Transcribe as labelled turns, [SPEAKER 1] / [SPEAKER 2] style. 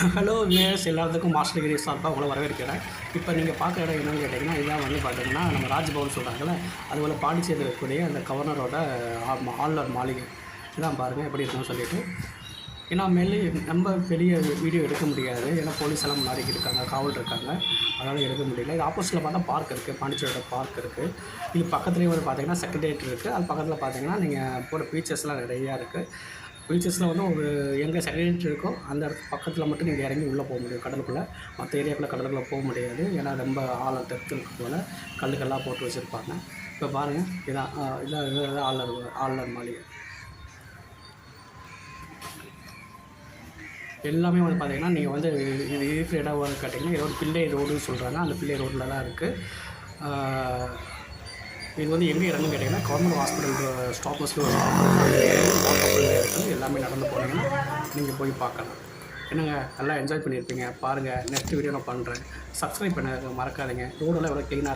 [SPEAKER 1] Hello viewers எல்லாத்துக்கும் master degree சார்பாக உங்களை வரவேற்கிறேன். இப்போ நீங்கள் பார்க்குற இடம் என்னென்னு கேட்டிங்கன்னா, இதான் வந்து பார்த்தீங்கன்னா நம்ம ராஜ்பவன் சொல்கிறாங்கல்ல, அதுபோல் பாண்டிச்சேரியில் இருக்கக்கூடிய அந்த கவர்னரோட ஆளுநர் மாளிகை. இதான் பாருங்கள் எப்படி இருக்குன்னு சொல்லிட்டு. ஏன்னா மேலே நம்ம பெரிய வீடியோ எடுக்க முடியாது, ஏன்னா போலீஸ் எல்லாம் முன்னாடி இருக்காங்க, காவல் இருக்காங்க, அதனால் எடுக்க முடியல. இது ஆப்போசிட்டில் பார்த்தா பார்க் இருக்குது, பாண்டிச்சேரியோட பார்க் இருக்குது. இது பக்கத்துலேயே வந்து பார்த்தீங்கன்னா செக்ரட்டேரியேட் இருக்குது. அது பக்கத்தில் பார்த்தீங்கன்னா நீங்கள் போகிற பீச்சஸ்லாம் நிறையா இருக்குது. பீச்சஸில் வந்து ஒரு எங்கே செக்ரட்டேரியேட் இருக்கோ அந்த இடத்துக்கு பக்கத்தில் மட்டும் நீங்கள் இறங்கி உள்ளே போக முடியும் கடலுக்குள்ளே. மற்ற ஏரியாக்குள்ளே கடலுக்குள்ளே போக முடியாது, ஏன்னா ரொம்ப ஆழம் டெப்த் இருக்க போல் கல்லுக்கெல்லாம் போட்டு வச்சுருப்பாங்க. இப்போ பாருங்கள், இதான் இதான் ஆளுநர் மாளிகை. எல்லாமே வந்து பார்த்தீங்கன்னா நீங்கள் வந்து இது இருக்கிற இடம் கேட்டிங்கன்னா ஏதோ ஒரு பிள்ளை ரோடுன்னு சொல்கிறாங்க, அந்த பிள்ளை ரோட்டில் தான் இருக்குது. இது வந்து எங்கே இடம்னு கேட்டிங்கன்னா கவர்மெண்ட் ஹாஸ்பிட்டல் ஸ்டாப்பர்ஸில் ஒரு இருக்குது. எல்லாமே நடந்து போனீங்கன்னா நீங்கள் போய் பார்க்கலாம். என்னங்க நல்லா என்ஜாய் பண்ணியிருப்பீங்க. பாருங்கள், நெக்ஸ்ட் வீடியோ நான் பண்ணுறேன். சப்ஸ்கிரைப் பண்ண மறக்காதீங்க. ரோடெல்லாம் எவ்வளோ க்ளீனாக